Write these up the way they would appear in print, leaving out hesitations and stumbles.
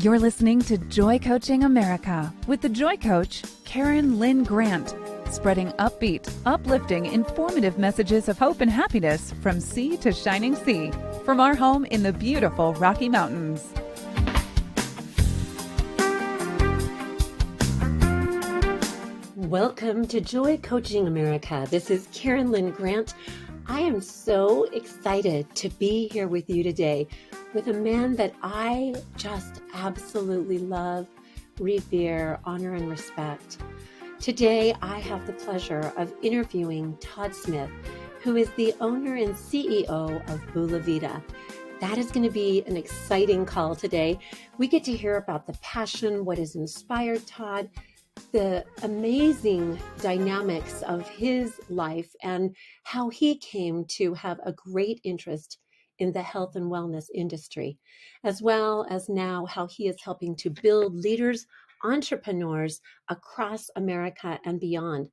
You're listening to Joy Coaching America with the Joy Coach, Karyn Lynn Grant, spreading upbeat, uplifting, informative messages of hope and happiness from sea to shining sea, from our home in the beautiful Rocky Mountains. Welcome to Joy Coaching America. This is Karyn Lynn Grant. I am so excited to be here with you today with a man that I just absolutely love, revere, honor, and respect. Today, I have the pleasure of interviewing Todd Smith, who is the owner and CEO of Bulavita. That is going to be an exciting call today. We get to hear about the passion, what has inspired Todd, the amazing dynamics of his life, and how he came to have a great interest in the health and wellness industry, as well as now how he is helping to build leaders, entrepreneurs across America and beyond.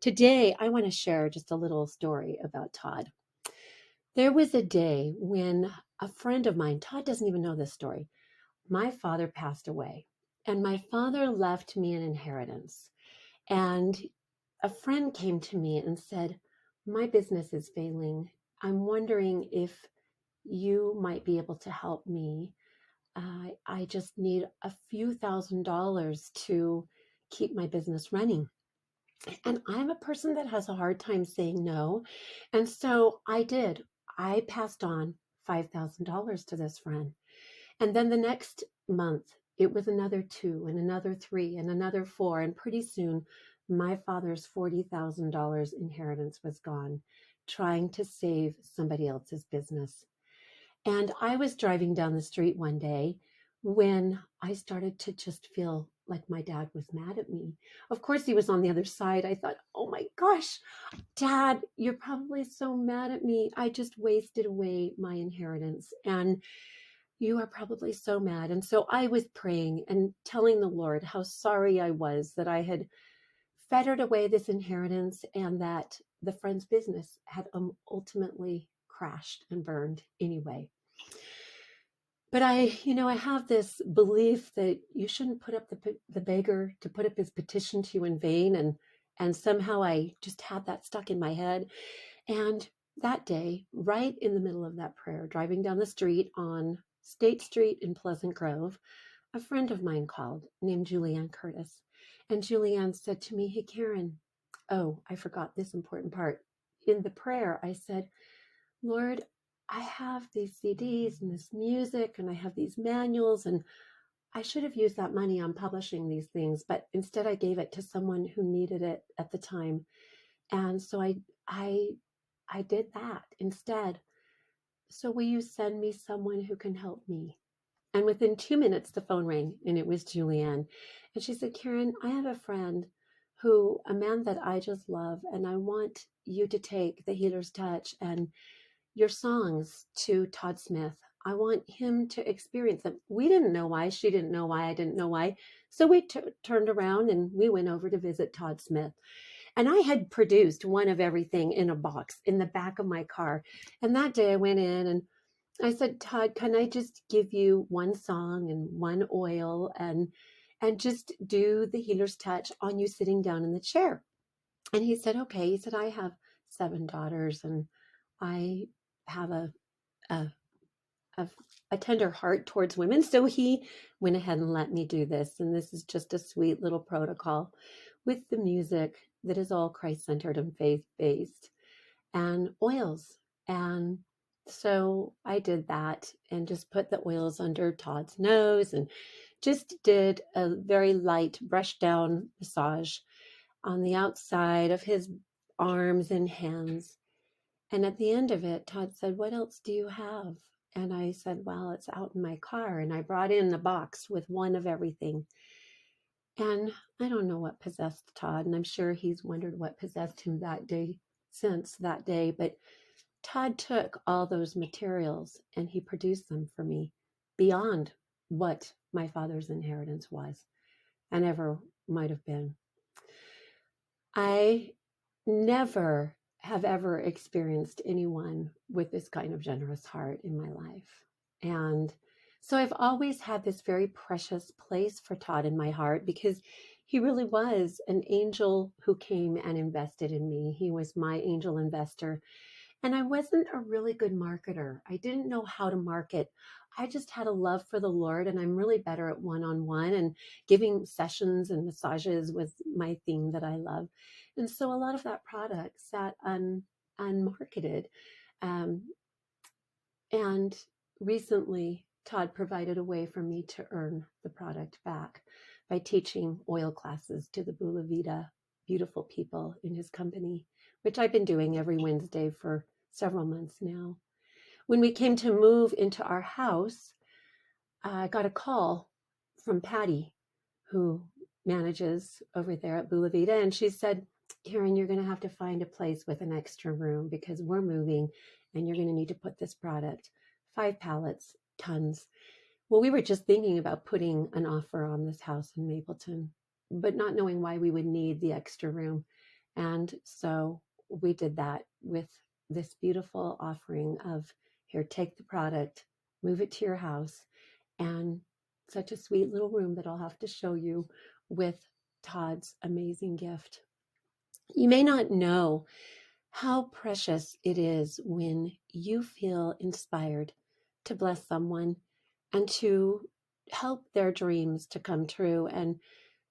Today, I want to share just a little story about Todd. There was a day when a friend of mine, Todd doesn't even know this story, my father passed away, and my father left me an inheritance. And a friend came to me and said, my business is failing. I'm wondering if you might be able to help me. I just need a few $1,000s to keep my business running. And I'm a person that has a hard time saying no. And so I did. I passed on $5,000 to this friend. And then the next month, it was another 2 and another 3 and another 4. And pretty soon, my father's $40,000 inheritance was gone, trying to save somebody else's business. And I was driving down the street one day when I started to just feel like my dad was mad at me. Of course, he was on the other side. I thought, oh my gosh, Dad, you're probably so mad at me. I just wasted away my inheritance. And you are probably so mad. And so I was praying and telling the Lord how sorry I was that I had fettered away this inheritance and that the friend's business had ultimately crashed and burned anyway. But I have this belief that you shouldn't put up the beggar to put up his petition to you in vain. And somehow I just had that stuck in my head. And that day, right in the middle of that prayer, driving down the street on State Street in Pleasant Grove, a friend of mine called named Julianne Curtis. And Julianne said to me, hey, Karyn, oh, I forgot this important part. In the prayer, I said, Lord, I have these CDs and this music and I have these manuals, and I should have used that money on publishing these things, but instead I gave it to someone who needed it at the time. And so I did that instead. So will you send me someone who can help me? And within 2 minutes, the phone rang, and it was Julianne. And she said, Karyn, I have a friend a man that I just love, and I want you to take the Healer's Touch and your songs to Todd Smith. I want him to experience them. We didn't know why. She didn't know why. I didn't know why. So we turned around and we went over to visit Todd Smith. And I had produced one of everything in a box in the back of my car. And that day I went in and I said, Todd, can I just give you one song and one oil and just do the Healer's Touch on you sitting down in the chair? And he said, okay. He said, I have 7 daughters and I have a tender heart towards women. So he went ahead and let me do this. And this is just a sweet little protocol with the music that is all Christ-centered and faith-based and oils. And so I did that and just put the oils under Todd's nose and just did a very light brush down massage on the outside of his arms and hands. And at the end of it, Todd said, what else do you have? And I said, well, it's out in my car. And I brought in the box with one of everything. And I don't know what possessed Todd. And I'm sure he's wondered what possessed him that day, since that day. But Todd took all those materials and he produced them for me beyond what my father's inheritance was and ever might have been. I never have ever experienced anyone with this kind of generous heart in my life. And So I've always had this very precious place for Todd in my heart because he really was an angel who came and invested in me. He was my angel investor. And I wasn't a really good marketer. I didn't know how to market. I just had a love for the Lord, and I'm really better at one on one, and giving sessions and massages was my thing that I love. And so a lot of that product sat unmarketed. Um, and recently, Todd provided a way for me to earn the product back by teaching oil classes to the Bulavita beautiful people in his company, which I've been doing every Wednesday for several months now. When we came to move into our house, I got a call from Patty, who manages over there at Bulavita, and she said, Karyn, you're going to have to find a place with an extra room because we're moving and you're going to need to put this product, 5 pallets, tons. Well, we were just thinking about putting an offer on this house in Mapleton, but not knowing why we would need the extra room. And so we did that with this beautiful offering of here, take the product, move it to your house, and such a sweet little room that I'll have to show you with Todd's amazing gift. You may not know how precious it is when you feel inspired to bless someone and to help their dreams to come true. And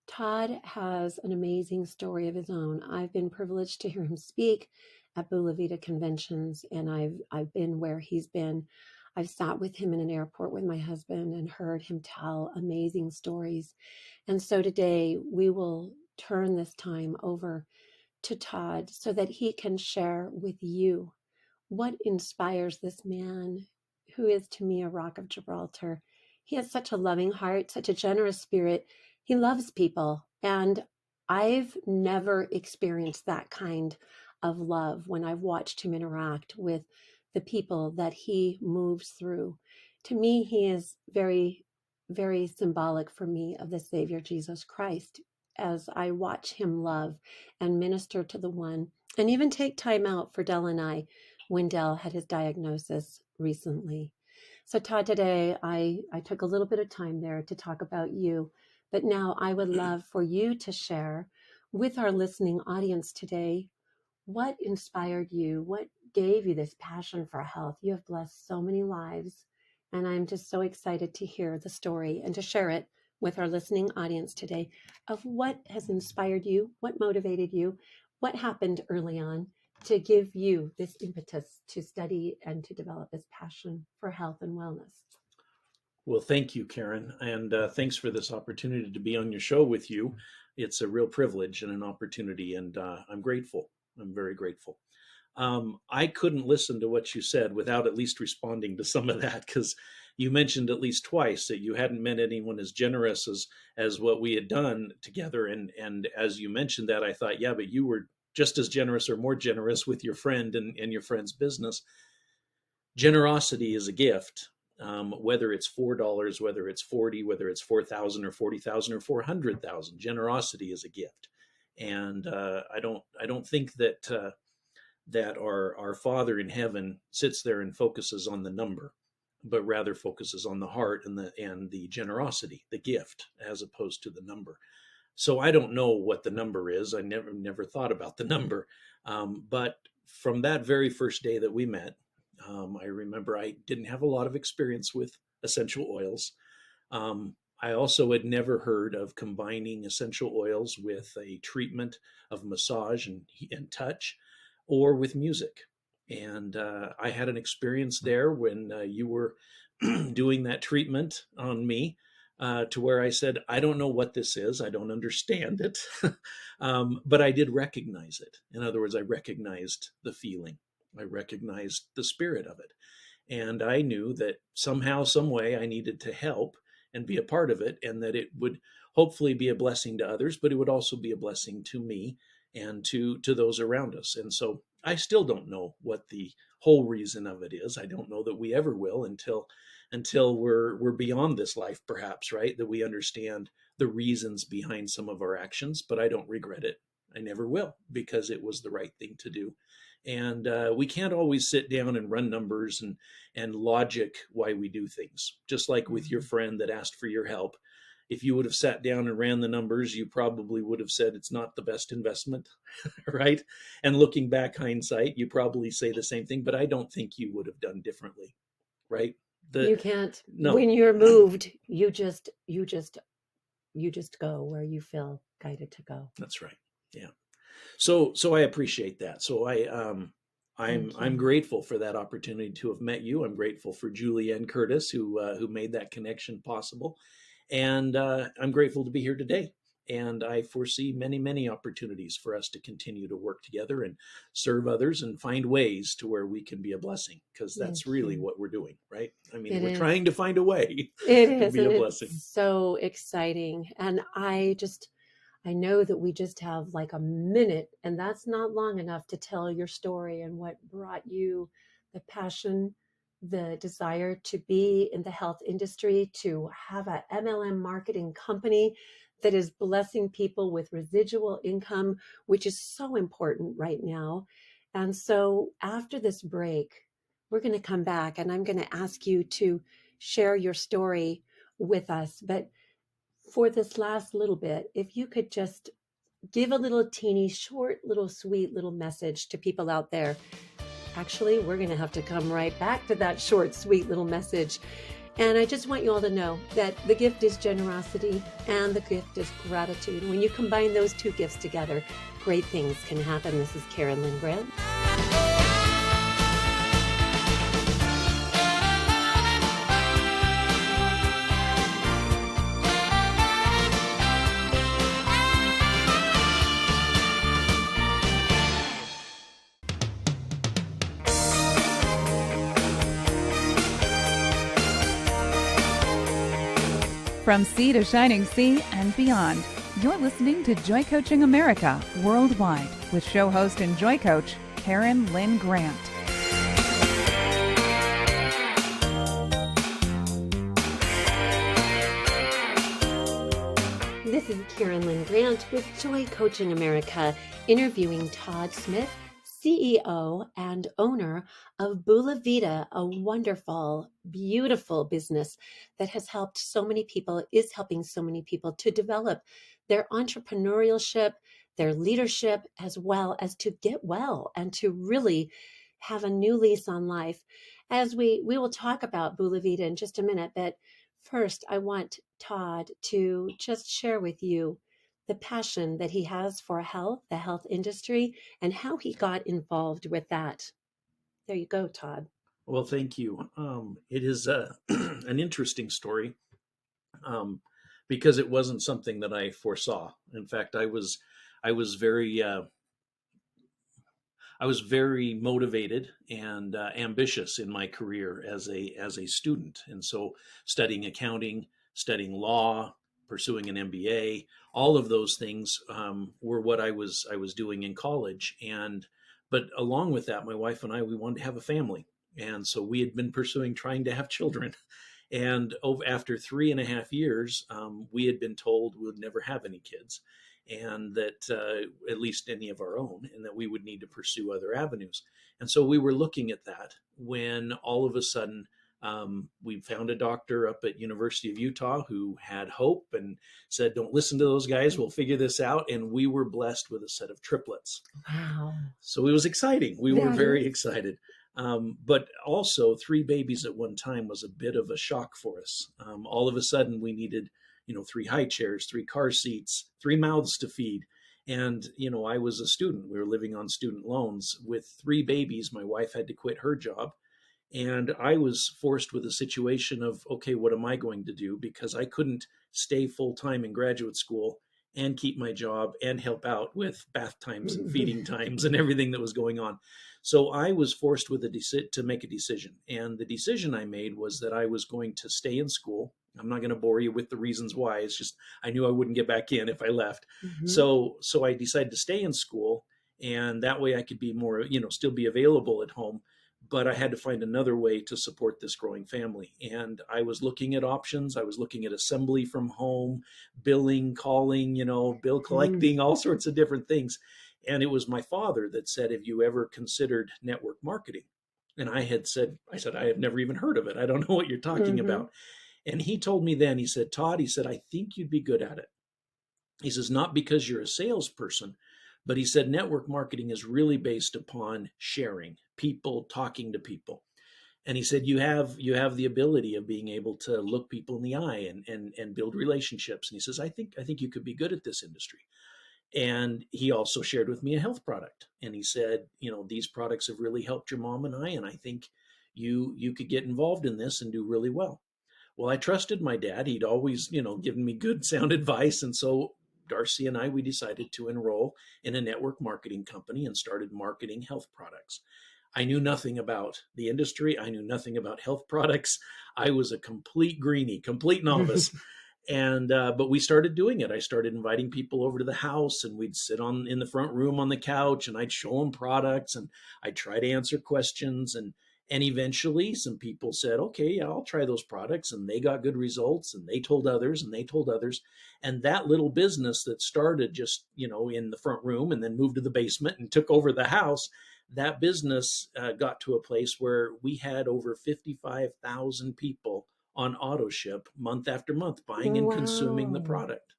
Todd has an amazing story of his own. I've been privileged to hear him speak at Bulavita conventions, and I've been where he's been. I've sat with him in an airport with my husband and heard him tell amazing stories. And so today we will turn this time over to Todd so that he can share with you what inspires this man who is to me a rock of Gibraltar. He has such a loving heart, such a generous spirit. He loves people. And I've never experienced that kind of love when I've watched him interact with the people that he moves through. To me, he is very, very symbolic for me of the Savior Jesus Christ as I watch him love and minister to the one and even take time out for Dell and I when Dell had his diagnosis recently. So Todd, today I took a little bit of time there to talk about you, but now I would love for you to share with our listening audience today what inspired you, what gave you this passion for health. You have blessed so many lives, and I'm just so excited to hear the story and to share it with our listening audience today of what has inspired you, what motivated you, what happened early on to give you this impetus to study and to develop this passion for health and wellness. Well, thank you, Karyn, and thanks for this opportunity to be on your show with you. It's a real privilege and an opportunity, and I'm grateful. I'm very grateful. I couldn't listen to what you said without at least responding to some of that, because you mentioned at least twice that you hadn't met anyone as generous as what we had done together. And as you mentioned that, I thought, yeah, but you were just as generous or more generous with your friend and your friend's business. Generosity is a gift. Whether it's $4, whether it's 40, whether it's 4,000 or 40,000 or 400,000, generosity is a gift. And I don't think that that our Father in heaven sits there and focuses on the number, but rather focuses on the heart and the generosity, the gift, as opposed to the number. So I don't know what the number is. I never thought about the number. But from that very first day that we met, I remember I didn't have a lot of experience with essential oils. I also had never heard of combining essential oils with a treatment of massage and touch, or with music. And I had an experience there when you were doing that treatment on me, to where I said, I don't know what this is. I don't understand it. But I did recognize it. In other words, I recognized the feeling. I recognized the spirit of it. And I knew that somehow, some way, I needed to help and be a part of it, and that it would hopefully be a blessing to others, but it would also be a blessing to me and to those around us. And so I still don't know what the whole reason of it is. I don't know that we ever will until we're beyond this life, perhaps, right? That we understand the reasons behind some of our actions, but I don't regret it. I never will, because it was the right thing to do. And we can't always sit down and run numbers and logic why we do things. Just like with your friend that asked for your help. If you would have sat down and ran the numbers, you probably would have said it's not the best investment, right? And looking back, hindsight, you probably say the same thing, but I don't think you would have done differently, right? You can't. No. When you're moved, you just go where you feel guided to go. That's right. Yeah. So I appreciate that. So I'm grateful for that opportunity to have met you. I'm grateful for Julie and Curtis who made that connection possible, and I'm grateful to be here today. And I foresee many, many opportunities for us to continue to work together and serve others and find ways to where we can be a blessing, because that's really what we're doing, right? I mean, we're trying to find a way to be a blessing. It's so exciting. And I know that we just have like a minute, and that's not long enough to tell your story and what brought you the passion, the desire to be in the health industry, to have a MLM marketing company that is blessing people with residual income, which is so important right now. And so after this break, we're going to come back and I'm going to ask you to share your story with us. But for this last little bit, if you could just give a little teeny, short, little sweet little message to people out there. Actually, we're going to have to come right back to that short, sweet little message. And I just want you all to know that the gift is generosity and the gift is gratitude. When you combine those two gifts together, great things can happen. This is Karyn Lynn Grant. From sea to shining sea and beyond, you're listening to Joy Coaching America Worldwide with show host and Joy Coach, Karyn Lynn Grant. This is Karyn Lynn Grant with Joy Coaching America, interviewing Todd Smith, CEO and owner of Bulavita, a wonderful, beautiful business that has helped so many people, is helping so many people to develop their entrepreneurship, their leadership, as well as to get well and to really have a new lease on life. As we will talk about Bulavita in just a minute, but first I want Todd to just share with you the passion that he has for health, the health industry, and how he got involved with that. There you go, Todd. Well, thank you. It is an interesting story because it wasn't something that I foresaw. In fact, I was very motivated and ambitious in my career as a student, and so studying accounting, studying law, pursuing an MBA, all of those things were what I was doing in college. But along with that, my wife and I, we wanted to have a family. And so we had been trying to have children. And after 3.5 years, we had been told we would never have any kids, and that at least any of our own, and that we would need to pursue other avenues. And so we were looking at that when all of a sudden, we found a doctor up at University of Utah who had hope and said, don't listen to those guys, we'll figure this out. And we were blessed with a set of triplets. Wow. So it was exciting. We were very excited. But also 3 babies at one time was a bit of a shock for us. All of a sudden we needed, 3 high chairs, 3 car seats, 3 mouths to feed. And, I was a student. We were living on student loans. With 3 babies, my wife had to quit her job. And I was forced with a situation of, okay, what am I going to do? Because I couldn't stay full-time in graduate school and keep my job and help out with bath times and feeding times and everything that was going on. So I was forced with to make a decision. And the decision I made was that I was going to stay in school. I'm not going to bore you with the reasons why. It's just, I knew I wouldn't get back in if I left. Mm-hmm. So I decided to stay in school, and that way I could be more, still be available at home. But I had to find another way to support this growing family. And I was looking at options. I was looking at assembly from home, billing, calling, bill collecting, all sorts of different things. And it was my father that said, "Have you ever considered network marketing?" And I said, "I have never even heard of it. I don't know what you're talking Mm-hmm. about." And he told me then, he said, "Todd," he said, "I think you'd be good at it." He says, "Not because you're a salesperson, but," he said, "network marketing is really based upon sharing, people talking to people." And he said, "You have the ability of being able to look people in the eye and build relationships." And he says, "I think you could be good at this industry." And he also shared with me a health product. And he said, "These products have really helped your mom and I think you could get involved in this and do really well." Well, I trusted my dad. He'd always, given me good sound advice. And so Darcy and I, we decided to enroll in a network marketing company and started marketing health products. I knew nothing about the industry. I knew nothing about health products. I was a complete greenie, complete novice. And but we started doing it. I started inviting people over to the house, and we'd sit on in the front room on the couch, and I'd show them products, and I'd try to answer questions. And eventually some people said, "Okay, yeah, I'll try those products," and they got good results, and they told others, and they told others. And that little business that started just in the front room and then moved to the basement and took over the house, that business got to a place where we had over 55,000 people on auto ship month after month, buying and consuming the Wow. product.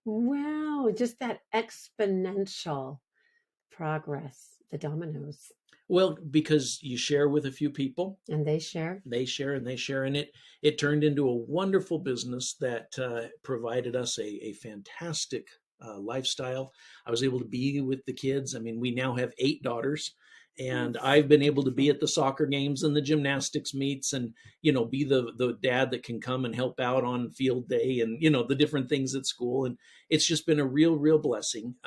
Wow. Just that exponential progress, the dominoes. Well, because you share with a few people, And they share. they share and they share, and it turned into a wonderful business that provided us a fantastic lifestyle. I was able to be with the kids. I mean, we now have 8 daughters, and That's I've been able to be beautiful. at the soccer games and the gymnastics meets, and be the dad that can come and help out on field day, and the different things at school. And it's just been a real blessing,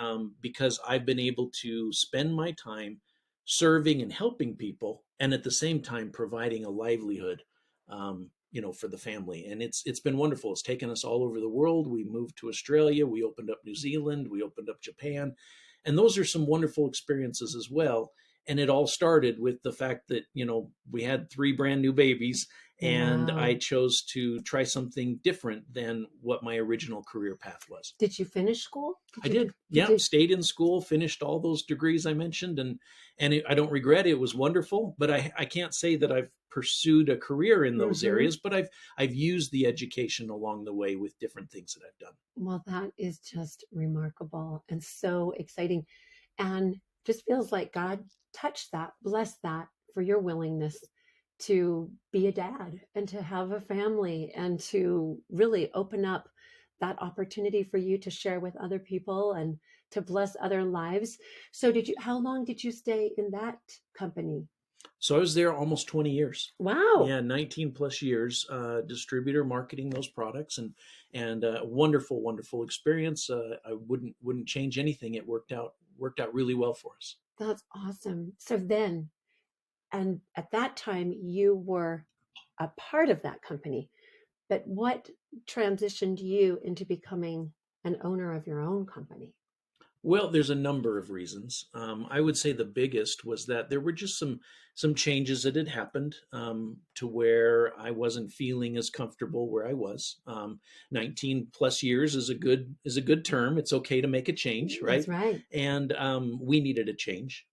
because I've been able to spend my time serving and helping people, and at the same time providing a livelihood, for the family. And it's been wonderful. It's taken us all over the world. We moved to Australia, we opened up New Zealand, we opened up Japan, and those are some wonderful experiences as well. And it all started with the fact that we had 3 brand new babies, and I Wow. chose to try something different than what my original career path was. Did you finish school? I did. Did Yeah, you? stayed in school, finished all those degrees I mentioned, and I don't regret it. It was wonderful, but I can't say that I've pursued a career in those Mm-hmm. areas, but I've used the education along the way with different things that I've done. Well, that is just remarkable and so exciting. And just feels like God touched that, blessed that for your willingness to be a dad and to have a family and to really open up that opportunity for you to share with other people and to bless other lives. So how long did you stay in that company? So I was there almost 20 years. Wow. Yeah, 19 plus years, distributor marketing those products, and wonderful experience. I wouldn't change anything. It worked out really well for us. That's awesome. So then, and at that time, you were a part of that company. But what transitioned you into becoming an owner of your own company? Well, there's a number of reasons. I would say the biggest was that there were just some changes that had happened, to where I wasn't feeling as comfortable where I was. 19 plus years is a good term. It's okay to make a change, That's right? right. And we needed a change.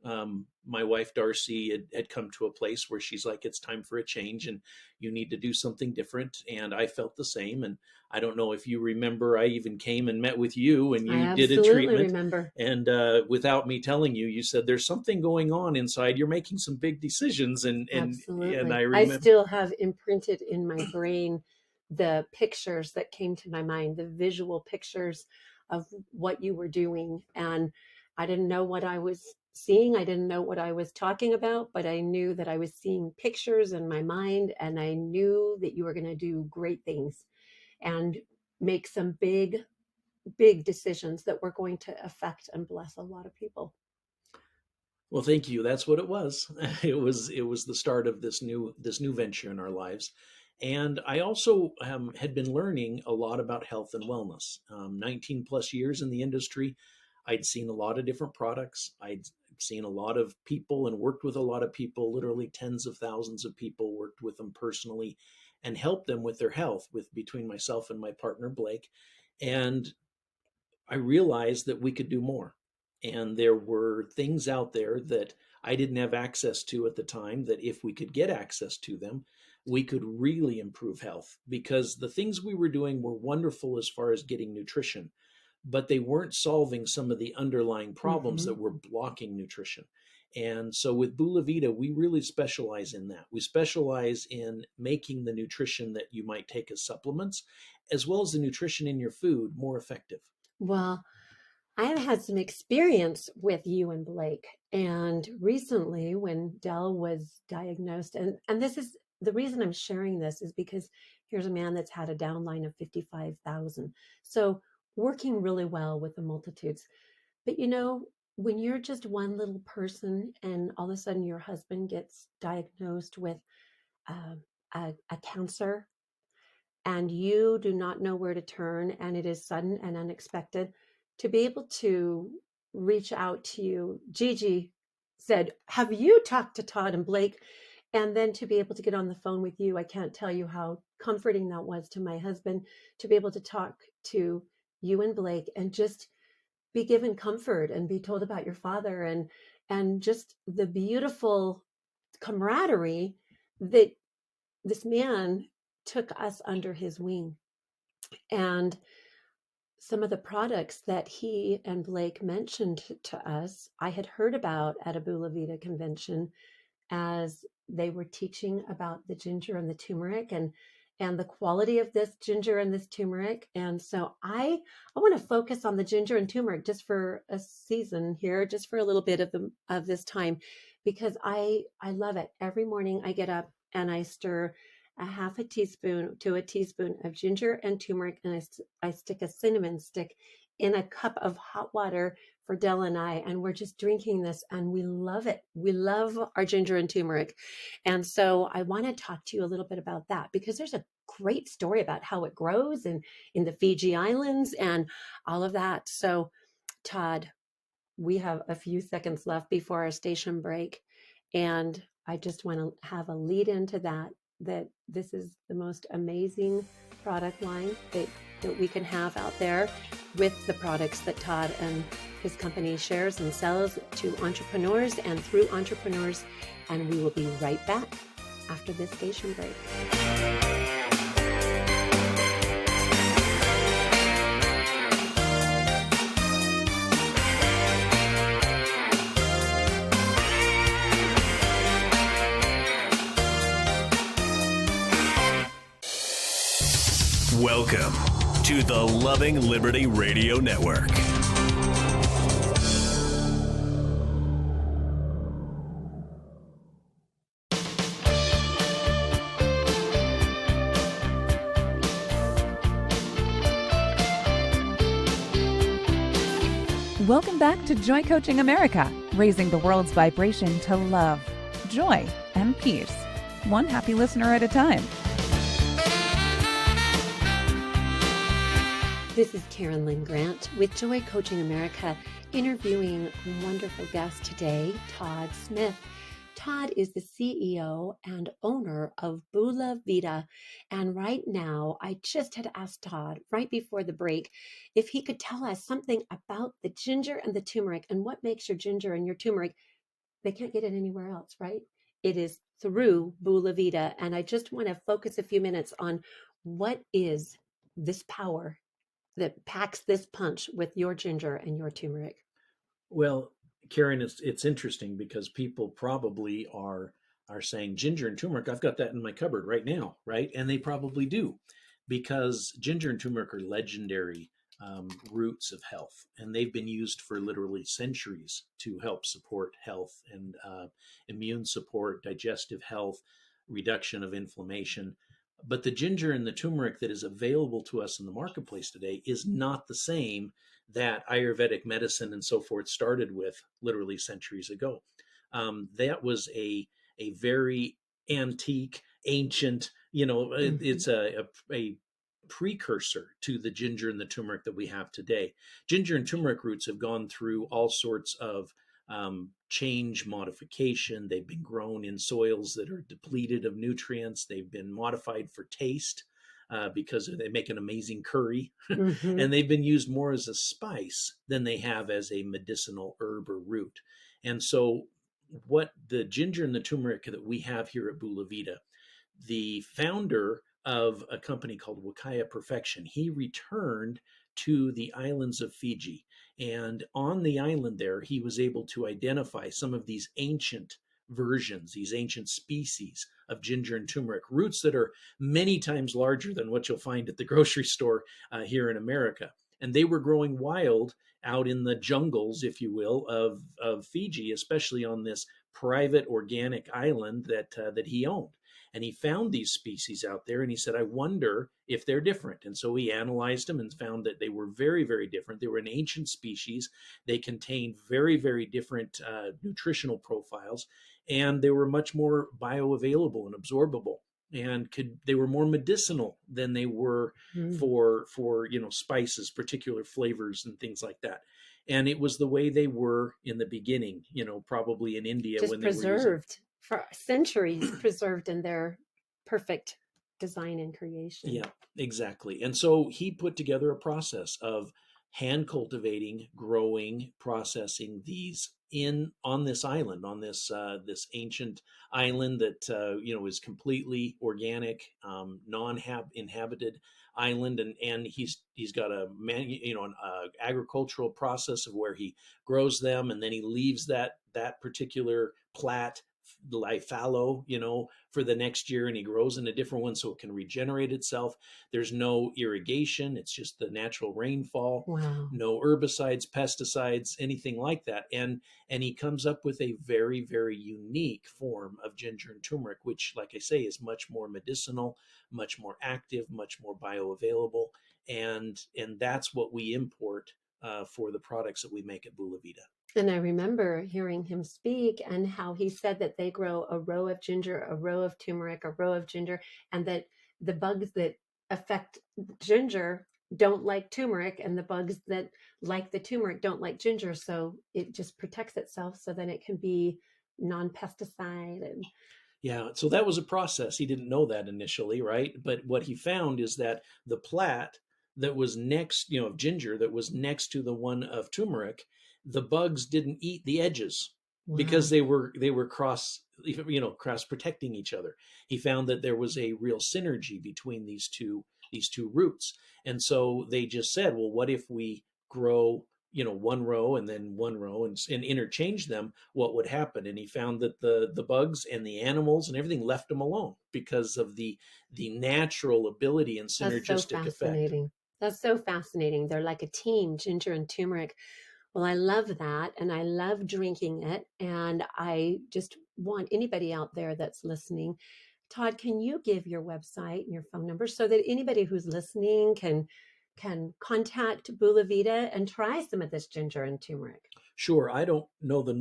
My wife Darcy had come to a place where she's like, "It's time for a change, and you need to do something different." And I felt the same. And I don't know if you remember, I even came and met with you, and I you did a absolutely treatment. remember. And without me telling you, you said, "There's something going on inside. You're making some big decisions." And I Absolutely. I remember. still have imprinted in my brain the pictures that came to my mind, the visual pictures of what you were doing. And I didn't know what I was seeing. I didn't know what I was talking about, but I knew that I was seeing pictures in my mind, and I knew that you were going to do great things and make some big decisions that were going to affect and bless a lot of people. Well, thank you. That's what it was. It was the start of this new venture in our lives. And I also had been learning a lot about health and wellness. 19 plus years in the industry, I'd seen a lot of different products. I'd seen a lot of people and worked with a lot of people, literally tens of thousands of people, worked with them personally and helped them with their health, with between myself and my partner Blake. And I realized that we could do more. And there were things out there that I didn't have access to at the time, that if we could get access to them, we could really improve health, because the things we were doing were wonderful as far as getting nutrition, but they weren't solving some of the underlying problems Mm-hmm. that were blocking nutrition. And so with Bulavita, we really specialize in that. We specialize in making the nutrition that you might take as supplements, as well as the nutrition in your food, more effective. Well, I have had some experience with you and Blake. And recently, when Dell was diagnosed, and this is the reason I'm sharing this, is because here's a man that's had a downline of 55,000. So working really well with the multitudes. But when you're just one little person and all of a sudden your husband gets diagnosed with uh, a cancer, and you do not know where to turn, and it is sudden and unexpected, to be able to reach out to you. Gigi said, have you talked to Todd and Blake? And then to be able to get on the phone with you, I can't tell you how comforting that was to my husband, to be able to talk to you and Blake and just be given comfort and be told about your father, and just the beautiful camaraderie that this man took us under his wing. And some of the products that he and Blake mentioned to us, I had heard about at a Bulavita convention, as they were teaching about the ginger and the turmeric, and the quality of this ginger and this turmeric. And so I want to focus on the ginger and turmeric just for a season here, just for a little bit of this time, because I love it. Every morning I get up and I stir a half a teaspoon to a teaspoon of ginger and turmeric, and I stick a cinnamon stick in a cup of hot water for Dell and I, and we're just drinking this, and we love it. We love our ginger and turmeric. And so I want to talk to you a little bit about that, because there's a great story about how it grows in the Fiji Islands and all of that. So, Todd, we have a few seconds left before our station break, and I just want to have a lead into that this is the most amazing product line that we can have out there, with the products that Todd and his company shares and sells to entrepreneurs and through entrepreneurs. And we will be right back after this station break. Welcome to the Loving Liberty Radio Network. Welcome back to Joy Coaching America, raising the world's vibration to love, joy, and peace, one happy listener at a time. This is Karyn Lynn Grant with Joy Coaching America, interviewing a wonderful guest today, Todd Smith. Todd is the CEO and owner of Bulavita. And right now, I just had asked Todd right before the break if he could tell us something about the ginger and the turmeric, and what makes your ginger and your turmeric. They can't get it anywhere else, right? It is through Bulavita. And I just want to focus a few minutes on what is this power that packs this punch with your ginger and your turmeric. Well, Karyn, it's interesting, because people probably are saying ginger and turmeric. I've got that in my cupboard right now, right? And they probably do, because ginger and turmeric are legendary roots of health, and they've been used for literally centuries to help support health and immune support, digestive health, reduction of inflammation. But the ginger and the turmeric that is available to us in the marketplace today is not the same that Ayurvedic medicine and so forth started with literally centuries ago. That was a very antique, ancient, it's a precursor to the ginger and the turmeric that we have today. Ginger and turmeric roots have gone through all sorts of change, modification. They've been grown in soils that are depleted of nutrients. They've been modified for taste. because they make an amazing curry. Hmm. And they've been used more as a spice than they have as a medicinal herb or root. And so, what the ginger and the turmeric that we have here at Bulavita, the founder of a company called Wakaya Perfection, he returned to the islands of Fiji. And on the island there, he was able to identify some of these ancient versions, these ancient species of ginger and turmeric roots that are many times larger than what you'll find at the grocery store here in America. And they were growing wild out in the jungles, if you will, of Fiji, especially on this private organic island that he owned. And he found these species out there, and he said, I wonder if they're different. And so he analyzed them and found that they were very, very different. They were an ancient species. They contained very, very different nutritional profiles, and they were much more bioavailable and absorbable. And they were more medicinal than they were for spices, particular flavors and things like that. And it was the way they were in the beginning, probably in India Just when they were preserved for centuries, preserved in their perfect design and creation. Yeah, exactly. And so he put together a process of hand cultivating, growing, processing these on this island, on this ancient island that is completely organic, non-inhabited island, and he's got an agricultural process of where he grows them, and then he leaves that particular plat lie fallow, for the next year, and he grows in a different one so it can regenerate itself. There's no irrigation, it's just the natural rainfall. Wow. No herbicides, pesticides, anything like that. And he comes up with a very, very unique form of ginger and turmeric, which, like I say, is much more medicinal, much more active, much more bioavailable. And that's what we import for the products that we make at Bulavita. And I remember hearing him speak and how he said that they grow a row of ginger, a row of turmeric, a row of ginger, and that the bugs that affect ginger don't like turmeric, and the bugs that like the turmeric don't like ginger. So it just protects itself so then it can be non-pesticide. And Yeah, so that was a process. He didn't know that initially, right? But what he found is that the plat that was next, of ginger that was next to the one of turmeric, the bugs didn't eat the edges because they were cross protecting each other. He found that there was a real synergy between these two roots. And so they just said, well, what if we grow one row and then one row and interchange them, what would happen? And he found that the bugs and the animals and everything left them alone because of the natural ability and synergistic effect. That's so fascinating. They're like a team, ginger and turmeric. Well, I love that, and I love drinking it, and I just want anybody out there that's listening. Todd, can you give your website and your phone number so that anybody who's listening can contact Bulavita and try some of this ginger and turmeric? Sure. I don't know the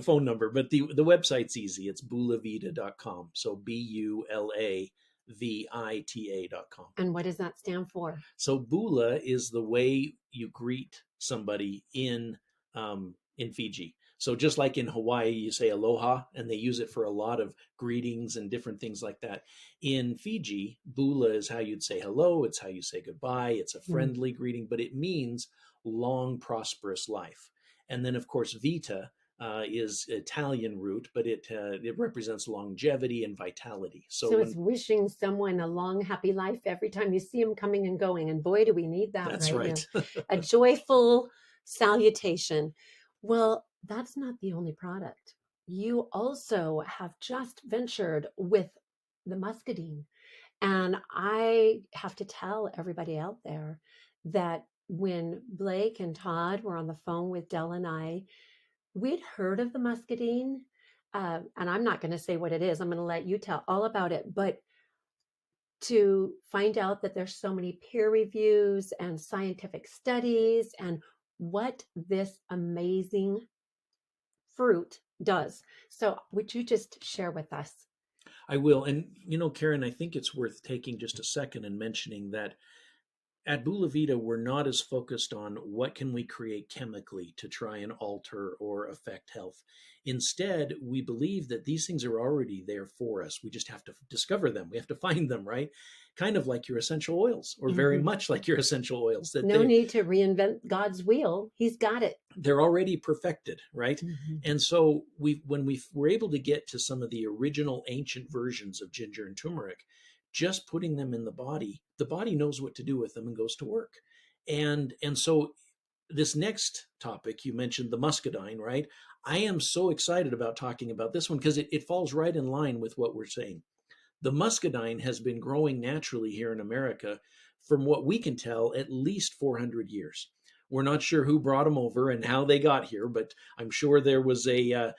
phone number, but the website's easy. It's bulavita.com. So BULAVITA.com. And what does that stand for? So Bula is the way you greet somebody in Fiji. So just like in Hawaii, you say aloha, and they use it for a lot of greetings and different things like that. In Fiji, Bula is how you'd say hello. It's how you say goodbye. It's a friendly greeting, but it means long, prosperous life. And then, of course, Vita is Italian root, but it represents longevity and vitality. So it's wishing someone a long, happy life every time you see them coming and going. And boy, do we need that. That's right. A joyful salutation. Well, that's not the only product. You also have just ventured with the muscadine. And I have to tell everybody out there that when Blake and Todd were on the phone with Del and I, we'd heard of the muscadine, and I'm not going to say what it is. I'm going to let you tell all about it. But to find out that there's so many peer reviews and scientific studies and what this amazing fruit does. So would you just share with us? I will. And, Karyn, I think it's worth taking just a second and mentioning that At Bulavita, we're not as focused on what can we create chemically to try and alter or affect health. Instead, we believe that these things are already there for us. We just have to discover them. We have to find them, right? Kind of like your essential oils, or very much like your essential oils. That No need to reinvent God's wheel. He's got it. They're already perfected, right? And so when we were able to get to some of the original ancient versions of ginger and turmeric, just putting them in the body knows what to do with them and goes to work. And so this next topic, you mentioned the muscadine, right? I am so excited about talking about this one because it falls right in line with what we're saying. The muscadine has been growing naturally here in America, from what we can tell, at least 400 years. We're not sure who brought them over and how they got here, but I'm sure there was a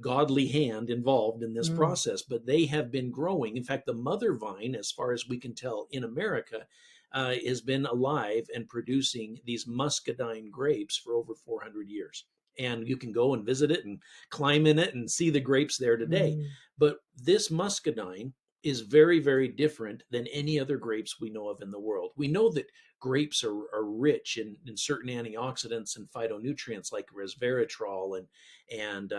godly hand involved in this process. But they have been growing. In fact, the mother vine, as far as we can tell in America, has been alive and producing these muscadine grapes for over 400 years. And you can go and visit it and climb in it and see the grapes there today. But this muscadine is very, very different than any other grapes we know of in the world. We know that grapes are rich in certain antioxidants and phytonutrients like resveratrol and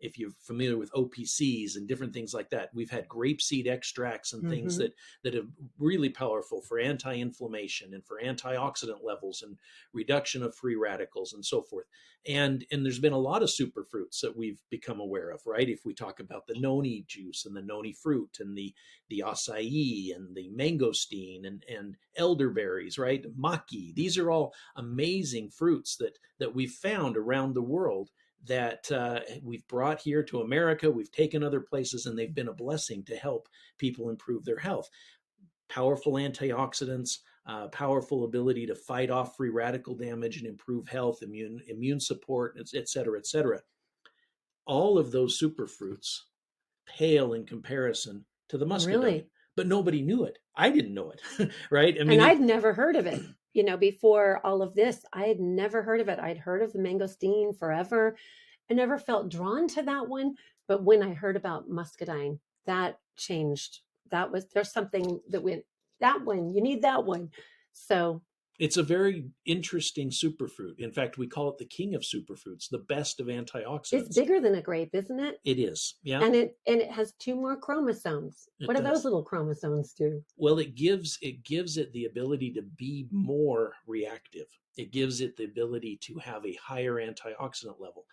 if you're familiar with OPCs and different things like that. We've had grapeseed extracts and things that are really powerful for anti-inflammation and for antioxidant levels and reduction of free radicals and so forth. And there's been a lot of superfruits that we've become aware of, right? If we talk about the noni juice and the noni fruit and the acai and the mangosteen and elderberries, right? Maki. These are all amazing fruits that we've found around the world that we've brought here to America. We've taken other places, and they've been a blessing to help people improve their health. Powerful antioxidants, powerful ability to fight off free radical damage and improve health, immune support, et cetera, et cetera. All of those superfruits pale in comparison to the muscadine. Really? But nobody knew it. I didn't know it, right? I mean, and I'd never heard of it. Before all of this, I had never heard of it. I'd heard of the mangosteen forever. I never felt drawn to that one. But when I heard about muscadine, that changed. There's something that went, that one, you need that one. So it's a very interesting superfruit. In fact, we call it the king of superfruits, the best of antioxidants. It's bigger than a grape, isn't it? It is, yeah. And it has 2 more chromosomes. What do those little chromosomes do? Well, it gives it the ability to be more reactive. It gives it the ability to have a higher antioxidant level.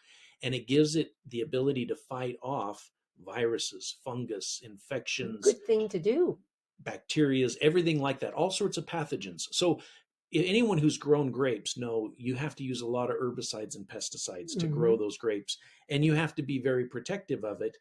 And it gives it the ability to fight off viruses, fungus, infections. Good thing to do. Bacteria, everything like that, all sorts of pathogens. So anyone who's grown grapes know you have to use a lot of herbicides and pesticides to grow those grapes, and you have to be very protective of it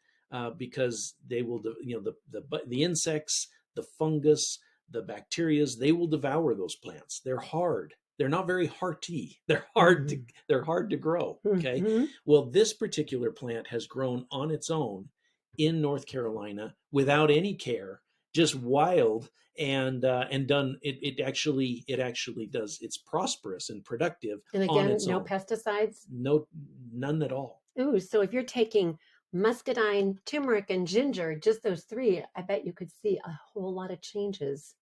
because they will, the insects, the fungus, the bacteria, they will devour those plants. They're hard. They're not very hearty. They're hard to grow. Okay. Well, this particular plant has grown on its own in North Carolina without any care, just wild. And done. It actually does. It's prosperous and productive. And again, on its no own. Pesticides. None at all. Ooh, so if you're taking muscadine, turmeric, and ginger, just those 3, I bet you could see a whole lot of changes.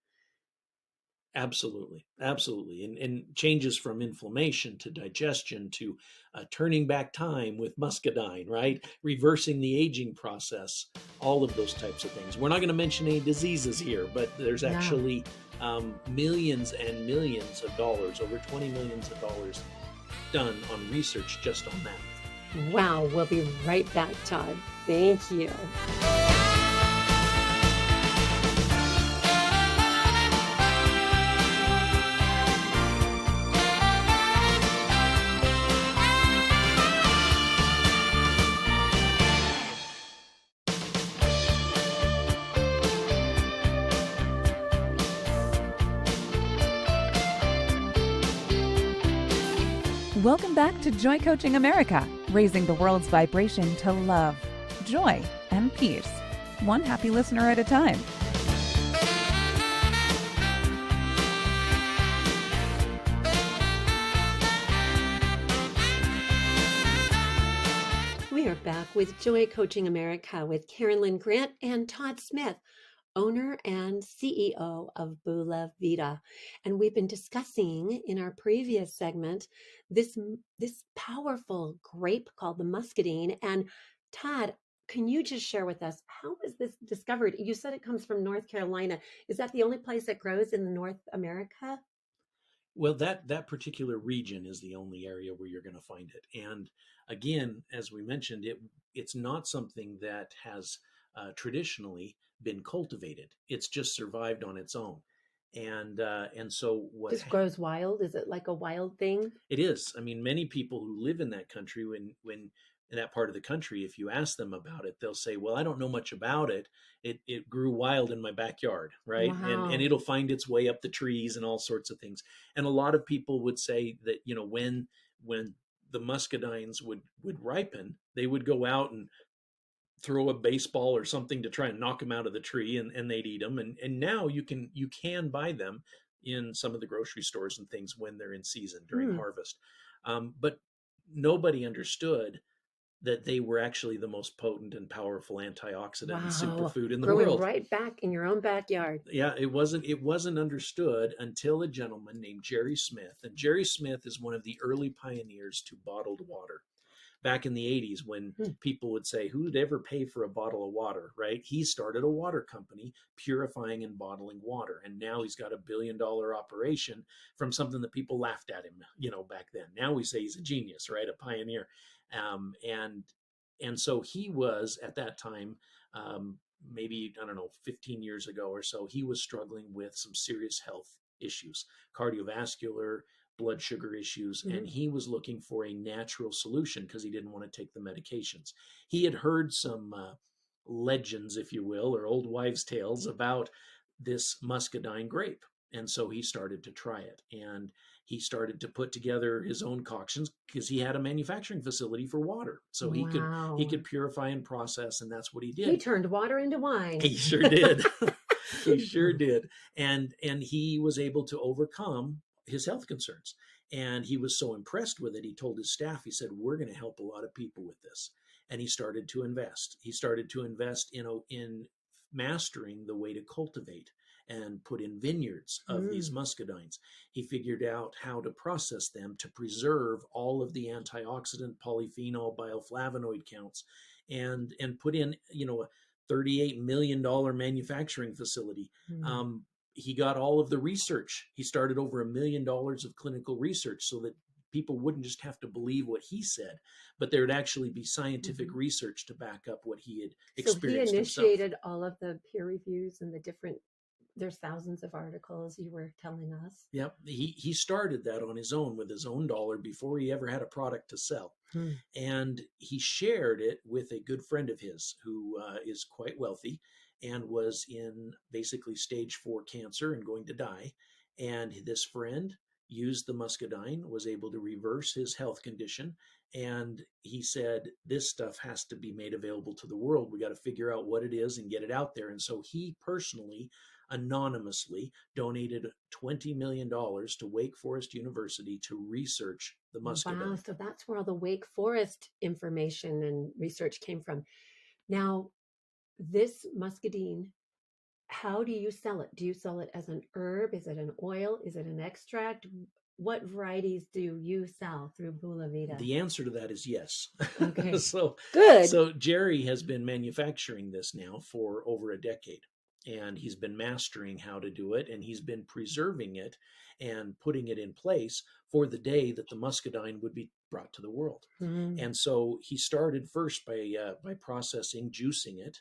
Absolutely. And changes from inflammation to digestion to turning back time with muscadine, right? Reversing the aging process, all of those types of things. We're not going to mention any diseases here, but there's actually millions and millions of dollars, over $20 million done on research just on that. Wow. We'll be right back, Todd. Thank you. Welcome back to Joy Coaching America, raising the world's vibration to love, joy, and peace, one happy listener at a time. We are back with Joy Coaching America with Karyn Lynn Grant and Todd Smith. owner and CEO of Bulavita. And we've been discussing in our previous segment this powerful grape called the Muscadine. And Todd, can you just share with us, how was this discovered? You said it comes from North Carolina. Is that the only place it grows in North America? Well, that particular region is the only area where you're going to find it. And again, as we mentioned, it's not something that has traditionally been cultivated. It's just survived on its own. And so Just grows wild? Is it like a wild thing? it is. I mean, many people who live in that country, when in that part of the country, if you ask them about it, they'll say, "Well, I don't know much about it. It grew wild in my backyard, right?" And Wow. it'll find its way up the trees and all sorts of things. And a lot of people would say that, when the muscadines would ripen, they would go out and throw a baseball or something to try and knock them out of the tree, and they'd eat them. And now you can buy them in some of the grocery stores and things when they're in season during Hmm. harvest. But nobody understood that they were actually the most potent and powerful antioxidant and Wow. superfood in the Growing world. right back in your own backyard. Yeah, it wasn't understood until a gentleman named Jerry Smith. And Jerry Smith is one of the early pioneers to bottled water. Back in the 80s, when Hmm. people would say, "Who'd ever pay for a bottle of water?" Right? He started a water company purifying and bottling water. And now he's got $1 billion operation from something that people laughed at him, back then. Now we say he's a genius, right? A pioneer. And so he was at that time, maybe, I don't know, 15 years ago or so, he was struggling with some serious health issues, cardiovascular, blood sugar issues, Mhm. and he was looking for a natural solution because he didn't want to take the medications. He had heard some legends, if you will, or old wives' tales about this muscadine grape. And so he started to try it, and he started to put together his own concoctions because he had a manufacturing facility for water. So he Wow. could purify and process, and that's what he He did. turned water into wine. He sure did. He sure did. And he was able to overcome his health concerns. And he was so impressed with it, he told his staff, he said, "We're going to help a lot of people with this." And he started to invest. He started to invest in mastering the way to cultivate and put in vineyards of these muscadines. He figured out how to process them to preserve all of the antioxidant, polyphenol, bioflavonoid counts, and put in, a $38 million manufacturing facility. Mm. He got all of the research. He started over $1 million of clinical research so that people wouldn't just have to believe what he said, but there would actually be scientific Mhm. research to back up what he had So he experienced himself. initiated all of the peer reviews and there's thousands of articles you were telling us. Yep. He started that on his own with his own dollar before he ever had a product to sell. Hmm. And he shared it with a good friend of his who is quite wealthy and was in basically stage 4 cancer and going to die. And this friend used the muscadine, was able to reverse his health condition. And he said, "This stuff has to be made available to the world. We got to figure out what it is and get it out there." And so he personally, anonymously, donated $20 million to Wake Forest University to research the muscadine. Wow. So that's where all the Wake Forest information and research came from. Now, this muscadine, how do you sell it? Do you sell it as an herb? Is it an oil? Is it an extract? What varieties do you sell through Bulavita? The answer to that is yes. Okay. So Good. so Jerry has been manufacturing this now for over a decade, and he's been mastering how to do it, and he's been preserving it and putting it in place for the day that the muscadine would be brought to the world. Mm. And so he started first by processing, juicing it,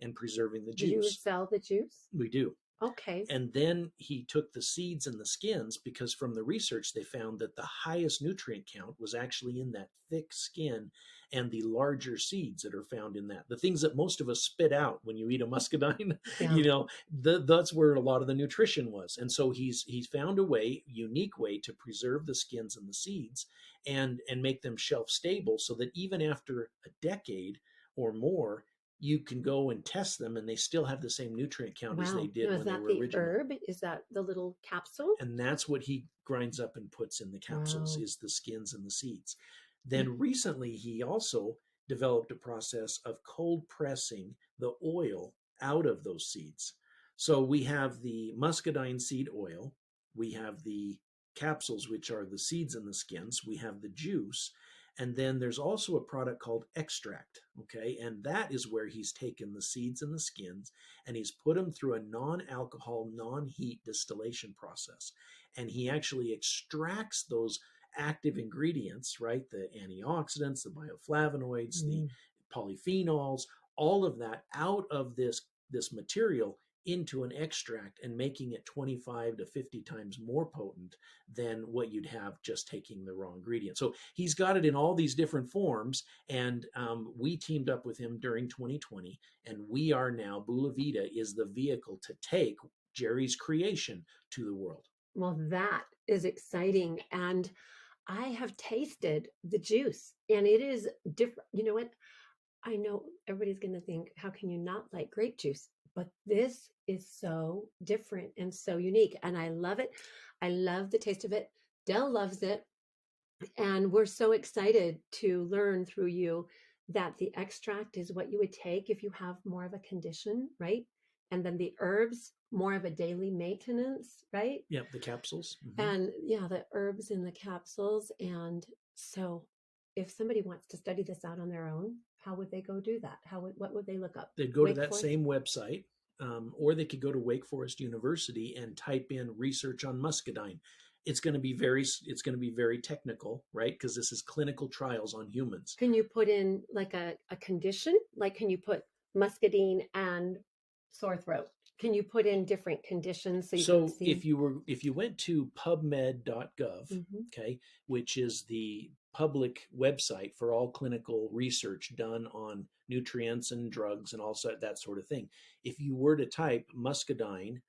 and preserving the Do you juice. sell the juice? We do. Okay. And then he took the seeds and the skins, because from the research they found that the highest nutrient count was actually in that thick skin and the larger seeds that are found in that. The things that most of us spit out when you eat a muscadine, Yeah. that's where a lot of the nutrition was. And so he's found a unique way to preserve the skins and the seeds and make them shelf stable, so that even after a decade or more, you can go and test them and they still have the same nutrient count as they Wow. did Now, when is they that were the original. herb? Is that the little capsule? And that's what he grinds up and puts in the capsules, Wow. is the skins and the seeds. Then recently he also developed a process of cold pressing the oil out of those seeds. So we have the muscadine seed oil, we have the capsules, which are the seeds and the skins, we have the juice, and then there's also a product called extract, okay? And that is where he's taken the seeds and the skins and he's put them through a non-alcohol, non-heat distillation process. And he actually extracts those active ingredients, right? The antioxidants, the bioflavonoids, the polyphenols, all of that out of this material into an extract and making it 25 to 50 times more potent than what you'd have just taking the raw ingredient. So he's got it in all these different forms, and we teamed up with him during 2020, and we are now, Bulavita is the vehicle to take Jerry's creation to the world. Well, that is exciting. And I have tasted the juice, and it is different. You know what? I know everybody's going to think, how can you not like grape juice? But this is so different and so unique. And I love it. I love the taste of it. Dell loves it. And we're so excited to learn through you that the extract is what you would take if you have more of a condition, right? And then the herbs, more of a daily maintenance, right? Yep, the capsules. And yeah, the herbs in the capsules. And so if somebody wants to study this out on their own, how would they go do that? What would they look up? They'd go to that same website, or they could go to Wake Forest University and type in research on muscadine. It's going to be very technical, right? Because this is clinical trials on humans. Can you put in like a condition? Like, can you put muscadine and sore throat? Can you put in different conditions? So if you went to pubmed.gov, okay, which is the public website for all clinical research done on nutrients and drugs and also that sort of thing. If you were to type muscadine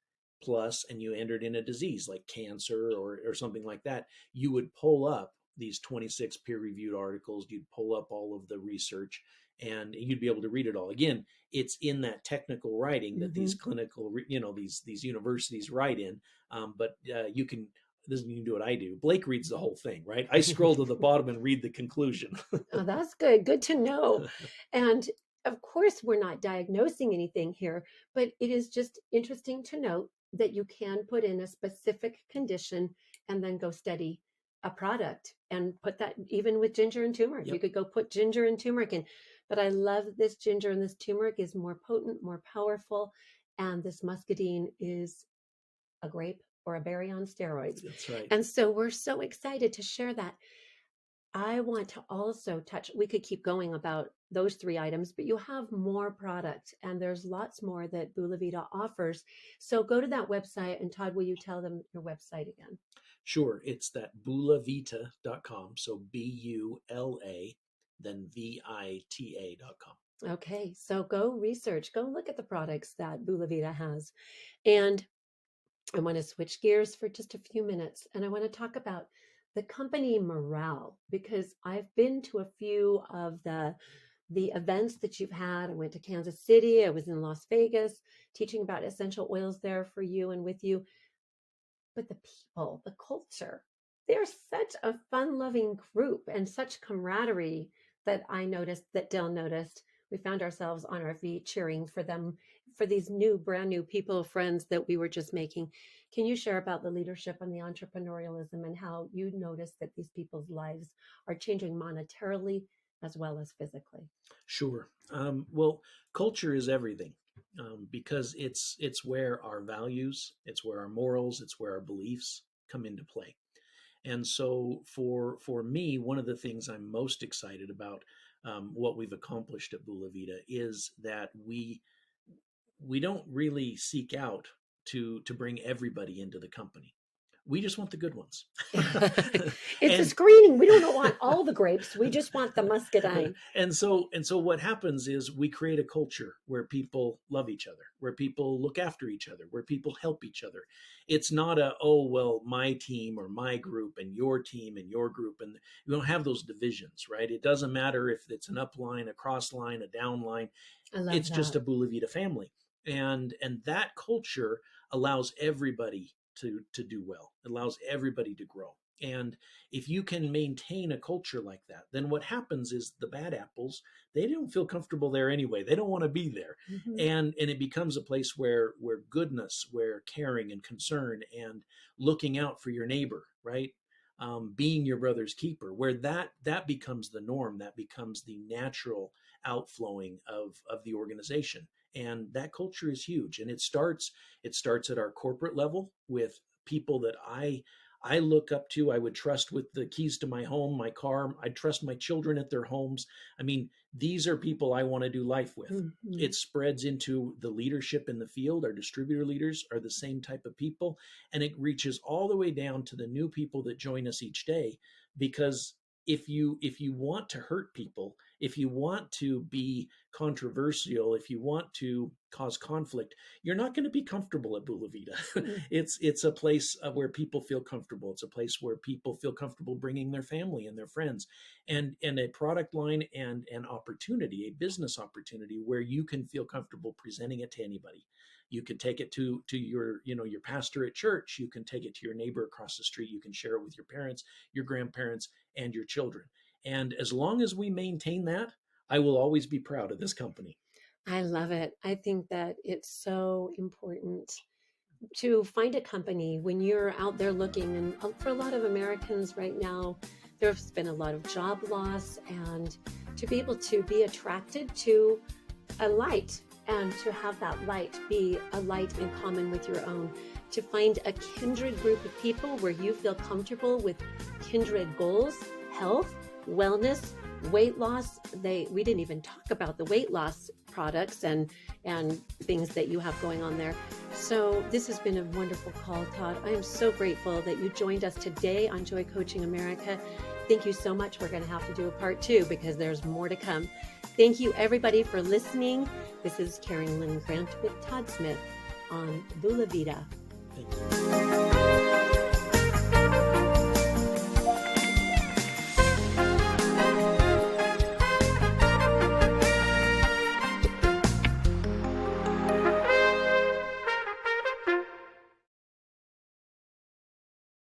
plus and you entered in a disease like cancer or something like that, you would pull up these 26 peer-reviewed articles, you'd pull up all of the research, and you'd be able to read it all. Again, it's in that technical writing that these clinical, these universities write in, but you can do what I do. Blake reads the whole thing, right? I scroll to the bottom and read the conclusion. Oh, that's good. Good to know. And of course, we're not diagnosing anything here, but it is just interesting to note that you can put in a specific condition and then go study a product and put that even with ginger and turmeric. Yep. You could go put ginger and turmeric in. But I love this ginger and this turmeric is more potent, more powerful. And this muscadine is a grape or a berry on steroids. That's right. And so we're so excited to share that. I want to also touch, we could keep going about those 3 items, but you have more product and there's lots more that Bulavita offers. So go to that website, and Todd, will you tell them your website again? Sure. It's that bulavita.com. So BULA, then VITA.com. Okay. So go research, go look at the products that Bulavita has. And I want to switch gears for just a few minutes, and I want to talk about the company morale, because I've been to a few of the events that you've had. I went to Kansas City. I was in Las Vegas teaching about essential oils there for you and with you. But the people, the culture, they're such a fun-loving group and such camaraderie that I noticed, that Dell noticed. We found ourselves on our feet cheering for them, for these brand new people, friends that we were just making. Can you share about the leadership and the entrepreneurialism and how you notice that these people's lives are changing monetarily as well as physically? Sure. Well, culture is everything, because it's where our values, it's where our morals, it's where our beliefs come into play. And so for me, one of the things I'm most excited about what we've accomplished at Bulavita is that we don't really seek out to bring everybody into the company. We just want the good ones. It's a screening. We don't want all the grapes. We just want the muscadine. And so what happens is we create a culture where people love each other, where people look after each other, where people help each other. It's not my team or my group and your team and your group. And we don't have those divisions, right? It doesn't matter if it's an upline, a cross line, a down line. It's just a Bulavita family. And that culture allows everybody to do well. It allows everybody to grow. And if you can maintain a culture like that, then what happens is the bad apples, they don't feel comfortable there anyway. They don't want to be there. Mm-hmm. And it becomes a place where goodness, where caring and concern and looking out for your neighbor, right? Being your brother's keeper, where that becomes the norm, that becomes the natural outflowing of the organization. And that culture is huge. And it starts at our corporate level with people that I look up to, I would trust with the keys to my home, my car. I trust my children at their homes. I mean, these are people I want to do life with. Mm-hmm. It spreads into the leadership in the field. Our distributor leaders are the same type of people. And it reaches all the way down to the new people that join us each day. Because if you want to hurt people, if you want to be controversial, if you want to cause conflict, you're not going to be comfortable at Bulavita. It's a place where people feel comfortable. It's a place where people feel comfortable bringing their family and their friends, and a product line and an opportunity, a business opportunity where you can feel comfortable presenting it to anybody. You can take it to your pastor at church. You can take it to your neighbor across the street. You can share it with your parents, your grandparents, and your children. And as long as we maintain that, I will always be proud of this company. I love it. I think that it's so important to find a company when you're out there looking. And for a lot of Americans right now, there's been a lot of job loss, and to be able to be attracted to a light and to have that light be a light in common with your own, to find a kindred group of people where you feel comfortable with kindred goals, health, wellness, weight loss. We didn't even talk about the weight loss products and things that you have going on there. So this has been a wonderful call, Todd. I am so grateful that you joined us today on Joy Coaching America. Thank you so much. We're going to have to do a part 2 because there's more to come. Thank you, everybody, for listening. This is Karyn Lynn Grant with Todd Smith on Bulavita. Thank you.